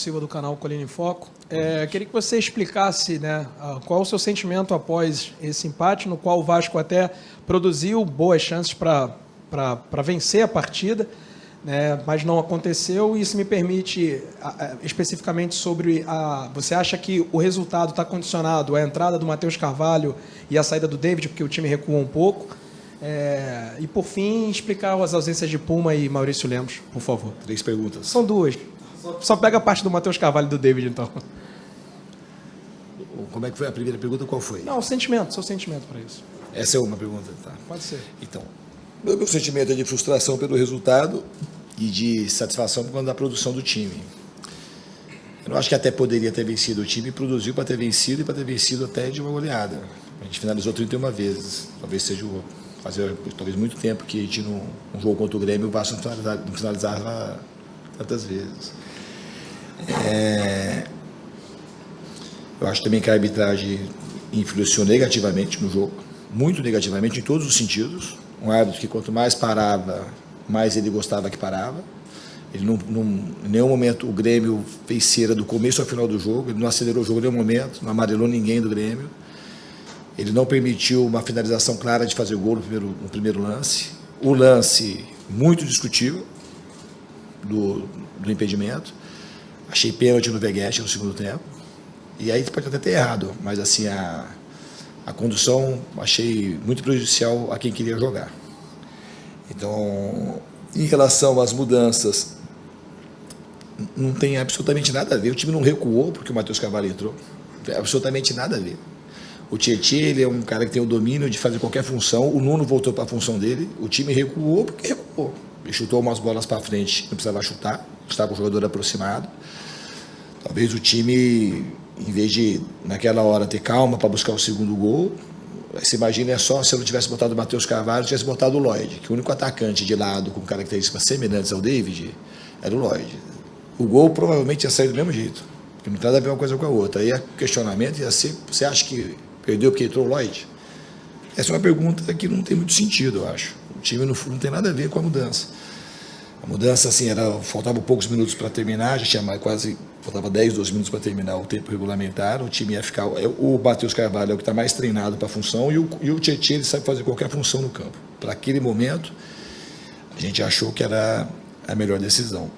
Silva, do canal Colina em Foco. Queria que você explicasse, né, qual o seu sentimento após esse empate, no qual o Vasco até produziu boas chances para vencer a partida, né, mas não aconteceu. E isso me permite, especificamente sobre você acha que o resultado está condicionado à entrada do Matheus Carvalho e à saída do David, porque o time recuou um pouco? E, por fim, explicar as ausências de Puma e Maurício Lemos, por favor. 3 perguntas. São 2. Só pega a parte do Matheus Carvalho e do David, então. Como é que foi a primeira pergunta? Qual foi? Não, seu sentimento para isso. Essa é uma pergunta, tá? Pode ser. Então, meu sentimento é de frustração pelo resultado e de satisfação por conta da produção do time. Eu não acho que até poderia ter vencido. O time produziu para ter vencido e para ter vencido até de uma goleada. A gente finalizou 31 vezes. Talvez seja fazia muito tempo que a gente não jogou contra o Grêmio, o Vasco não finalizava tantas vezes. Eu acho também que a arbitragem influenciou negativamente no jogo, muito negativamente em todos os sentidos. Um árbitro que quanto mais parava, mais ele gostava que parava. Ele em nenhum momento o Grêmio fez cera do começo ao final do jogo, ele não acelerou o jogo em nenhum momento, não amarelou ninguém do Grêmio. Ele não permitiu uma finalização clara de fazer gol no primeiro lance. O lance muito discutível do impedimento. Achei pênalti no Veguete no segundo tempo. E aí pode até ter errado, mas assim, a condução achei muito prejudicial a quem queria jogar. Então, em relação às mudanças, não tem absolutamente nada a ver. O time não recuou porque o Matheus Carvalho entrou. Não tem absolutamente nada a ver. O Tietê, ele é um cara que tem o domínio de fazer qualquer função. O Nuno voltou para a função dele. O time recuou porque recuou. Ele chutou umas bolas para frente, não precisava chutar. Estava com o jogador aproximado. Talvez o time, em vez de, naquela hora, ter calma para buscar o segundo gol, você imagina só se eu não tivesse botado o Matheus Carvalho, tivesse botado o Lloyd, que o único atacante de lado com características semelhantes ao David era o Lloyd. O gol provavelmente ia sair do mesmo jeito, porque não tem nada a ver uma coisa com a outra. Aí o questionamento ia ser, você acha que perdeu porque entrou o Lloyd? Essa é uma pergunta que não tem muito sentido, eu acho. O time não tem nada a ver com a mudança. A mudança, assim, faltavam poucos minutos para terminar, já tinha faltava 10, 12 minutos para terminar o tempo regulamentar, o time ia ficar... O Matheus Carvalho é o que está mais treinado para a função e o Tietê, ele sabe fazer qualquer função no campo. Para aquele momento, a gente achou que era a melhor decisão.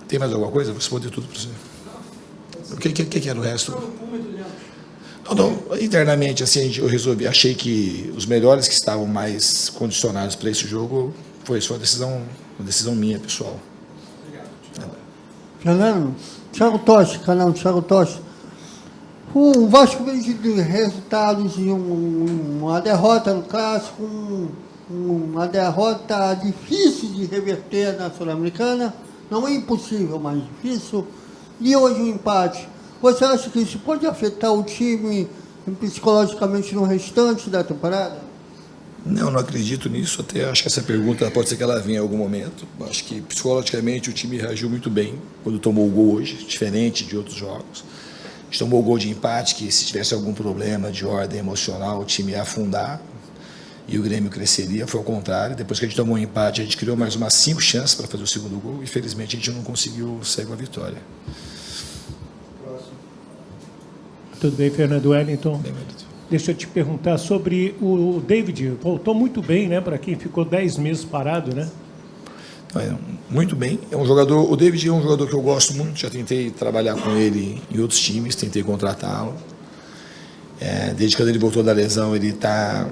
Tem mais alguma coisa? Vou responder tudo para você. O que era o resto? Não, internamente, assim, eu resolvi, achei que os melhores que estavam mais condicionados para esse jogo foi uma decisão minha, pessoal. Obrigado. Fernando, Thiago Tocha, canal Thiago Tocha. O Vasco veio de resultados de uma derrota no clássico, uma derrota difícil de reverter na Sul-Americana, não é impossível, mas difícil, e hoje um empate. Você acha que isso pode afetar o time psicologicamente no restante da temporada? Não acredito nisso, até acho que essa pergunta pode ser que ela venha em algum momento. Acho que psicologicamente o time reagiu muito bem quando tomou o gol hoje, diferente de outros jogos. A gente tomou o gol de empate, que se tivesse algum problema de ordem emocional, o time ia afundar e o Grêmio cresceria. Foi ao contrário, depois que a gente tomou o empate, a gente criou mais umas 5 chances para fazer o segundo gol e infelizmente a gente não conseguiu sair com a vitória. Tudo bem, Fernando Wellington? Bem, Wellington. Deixa eu te perguntar sobre o David. Voltou muito bem, né? Para quem ficou 10 meses parado, né? Muito bem. É um jogador. O David é um jogador que eu gosto muito. Já tentei trabalhar com ele em outros times, tentei contratá-lo. Desde quando ele voltou da lesão, ele está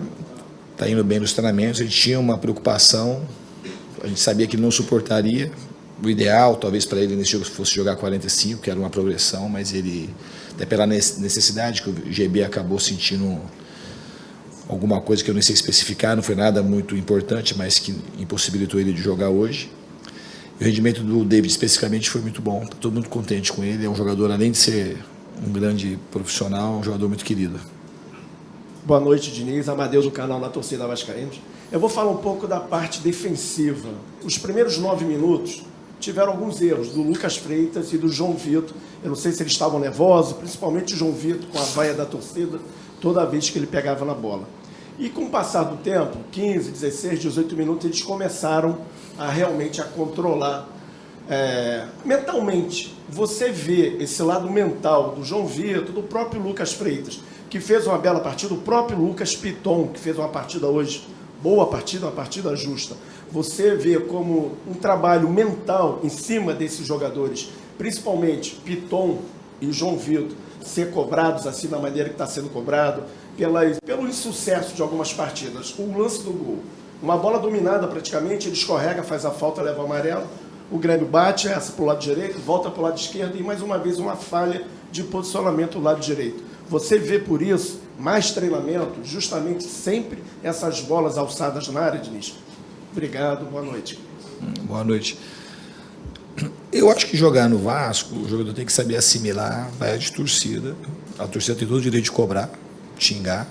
indo bem nos treinamentos. Ele tinha uma preocupação. A gente sabia que ele não suportaria. O ideal, talvez para ele nesse jogo fosse jogar 45, que era uma progressão, mas ele, até pela necessidade que o GB acabou sentindo alguma coisa que eu não sei especificar, não foi nada muito importante, mas que impossibilitou ele de jogar hoje. E o rendimento do David especificamente foi muito bom, estou muito contente com ele, é um jogador, além de ser um grande profissional, um jogador muito querido. Boa noite, Diniz, Amadeu do canal Na Torcida Vascaínos. Eu vou falar um pouco da parte defensiva. Os primeiros 9 minutos tiveram alguns erros do Lucas Freitas e do João Vitor. Eu não sei se eles estavam nervosos, principalmente o João Vitor com a vaia da torcida, toda vez que ele pegava na bola. E com o passar do tempo, 15, 16, 18 minutos, eles começaram a realmente a controlar mentalmente, você vê esse lado mental do João Vitor, do próprio Lucas Freitas, que fez uma bela partida, o próprio Lucas Piton, que fez uma partida hoje, boa partida, uma partida justa. Você vê como um trabalho mental em cima desses jogadores, principalmente Piton e João Vitor, ser cobrados assim da maneira que está sendo cobrado, pelo insucesso de algumas partidas. O lance do gol, uma bola dominada praticamente, ele escorrega, faz a falta, leva o amarelo, o Grêmio bate essa para o lado direito, volta para o lado esquerdo e mais uma vez uma falha de posicionamento do lado direito. Você vê por isso mais treinamento, justamente sempre essas bolas alçadas na área, Diniz. Obrigado, boa noite. Boa noite. Eu acho que jogar no Vasco, o jogador tem que saber assimilar vai de torcida. A torcida tem todo o direito de cobrar, xingar.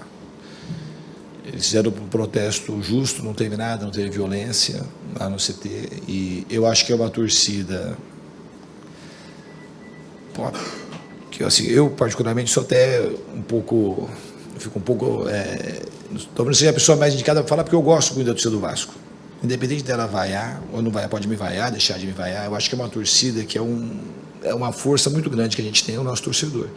Eles fizeram um protesto justo, não teve nada, não teve violência lá no CT. E eu acho que é uma torcida... que assim, eu particularmente sou até um pouco... Eu fico um pouco... talvez seja a pessoa mais indicada para falar, porque eu gosto muito da torcida do Vasco. Independente dela vaiar, ou não vaiar, pode me vaiar, deixar de me vaiar, eu acho que é uma torcida que é uma força muito grande que a gente tem, o nosso torcedor.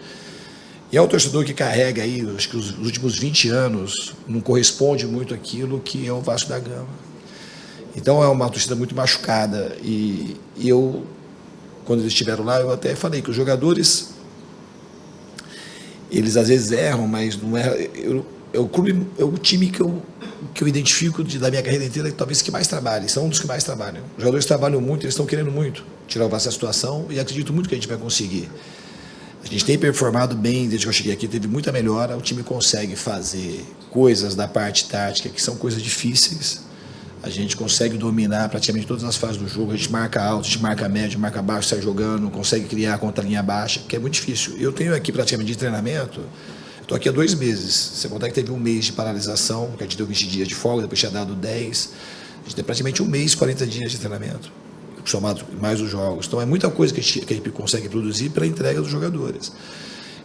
E é um torcedor que carrega aí, acho que os últimos 20 anos, não corresponde muito àquilo que é o Vasco da Gama. Então é uma torcida muito machucada. E eu, quando eles estiveram lá, eu até falei que os jogadores, eles às vezes erram, mas não é... É o time que eu identifico da minha carreira inteira, talvez que mais trabalhe, são um dos que mais trabalham. Os jogadores trabalham muito, eles estão querendo muito tirar o Vasco da situação e acredito muito que a gente vai conseguir. A gente tem performado bem desde que eu cheguei aqui, teve muita melhora, o time consegue fazer coisas da parte tática que são coisas difíceis, a gente consegue dominar praticamente todas as fases do jogo, a gente marca alto, a gente marca médio, marca baixo, sai jogando, consegue criar contra a linha baixa, que é muito difícil. Eu tenho aqui praticamente de treinamento, estou aqui há 2 meses, você contar que teve 1 mês de paralisação, que a gente deu 20 dias de folga, depois tinha dado 10, a gente tem praticamente 1 mês, 40 dias de treinamento, somado mais os jogos. Então é muita coisa que a equipe consegue produzir para a entrega dos jogadores.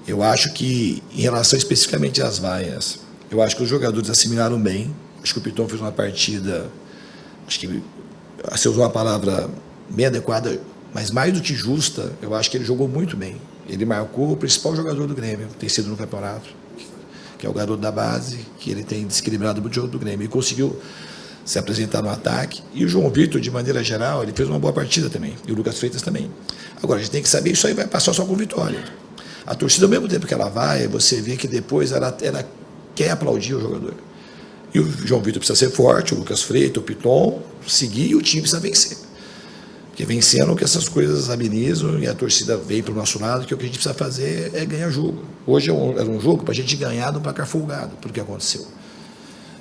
Eu acho que, em relação especificamente às vaias, eu acho que os jogadores assimilaram bem, acho que o Piton fez uma partida, acho que você usou uma palavra bem adequada, mas mais do que justa, eu acho que ele jogou muito bem. Ele marcou o principal jogador do Grêmio, tem sido no campeonato, que é o garoto da base, que ele tem desequilibrado o jogo do Grêmio. Ele conseguiu se apresentar no ataque. E o João Vitor, de maneira geral, ele fez uma boa partida também. E o Lucas Freitas também. Agora, a gente tem que saber, isso aí vai passar só com vitória. A torcida, ao mesmo tempo que ela vai, você vê que depois ela quer aplaudir o jogador. E o João Vitor precisa ser forte, o Lucas Freitas, o Piton, seguir e o time precisa vencer. Porque vencendo que essas coisas amenizam e a torcida vem para o nosso lado, que o que a gente precisa fazer é ganhar jogo. Hoje era um jogo para a gente ganhar no placar folgado, pelo que aconteceu.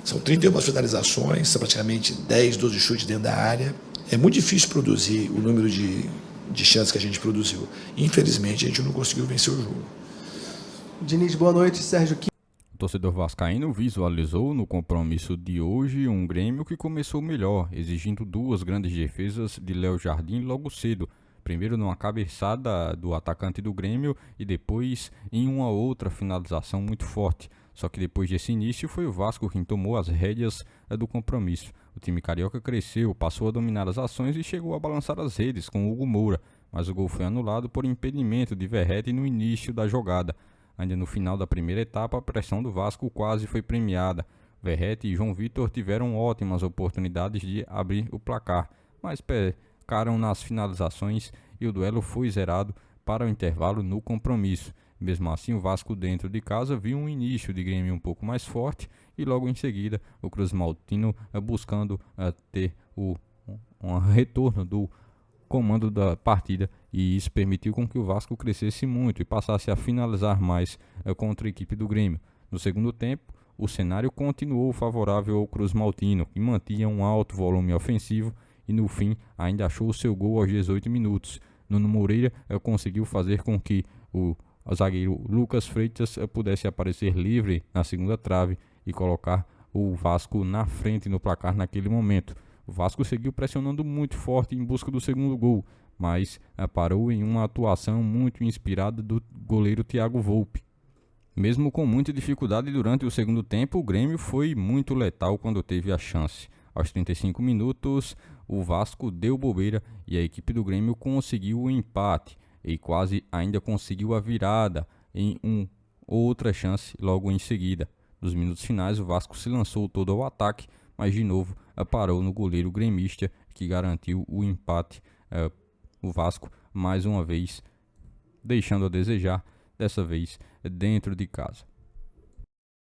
São 31 finalizações, são praticamente 10, 12 chutes dentro da área. É muito difícil produzir o número de chances que a gente produziu. Infelizmente, a gente não conseguiu vencer o jogo. Diniz, boa noite. Sérgio Kim. O torcedor vascaíno visualizou no compromisso de hoje um Grêmio que começou melhor, exigindo 2 grandes defesas de Léo Jardim logo cedo. Primeiro numa cabeçada do atacante do Grêmio e depois em uma outra finalização muito forte. Só que depois desse início foi o Vasco quem tomou as rédeas do compromisso. O time carioca cresceu, passou a dominar as ações e chegou a balançar as redes com Hugo Moura, mas o gol foi anulado por impedimento de Verratti no início da jogada. Ainda no final da primeira etapa, a pressão do Vasco quase foi premiada. Verratti e João Vitor tiveram ótimas oportunidades de abrir o placar, mas pecaram nas finalizações e o duelo foi zerado para o intervalo no compromisso. Mesmo assim, o Vasco dentro de casa viu um início de Grêmio um pouco mais forte e logo em seguida o Cruz Maltino buscando ter um retorno do comando da partida, e isso permitiu com que o Vasco crescesse muito e passasse a finalizar mais contra a equipe do Grêmio. No segundo tempo, o cenário continuou favorável ao Cruz Maltino, que mantinha um alto volume ofensivo e no fim ainda achou o seu gol aos 18 minutos. Nuno Moreira conseguiu fazer com que o zagueiro Lucas Freitas pudesse aparecer livre na segunda trave e colocar o Vasco na frente no placar naquele momento. O Vasco seguiu pressionando muito forte em busca do segundo gol, mas parou em uma atuação muito inspirada do goleiro Thiago Volpi. Mesmo com muita dificuldade durante o segundo tempo, o Grêmio foi muito letal quando teve a chance. Aos 35 minutos, o Vasco deu bobeira e a equipe do Grêmio conseguiu o empate e quase ainda conseguiu a virada em outra chance logo em seguida. Nos minutos finais, o Vasco se lançou todo ao ataque, mas de novo parou no goleiro gremista que garantiu o empate. O Vasco, mais uma vez, deixando a desejar, dessa vez dentro de casa.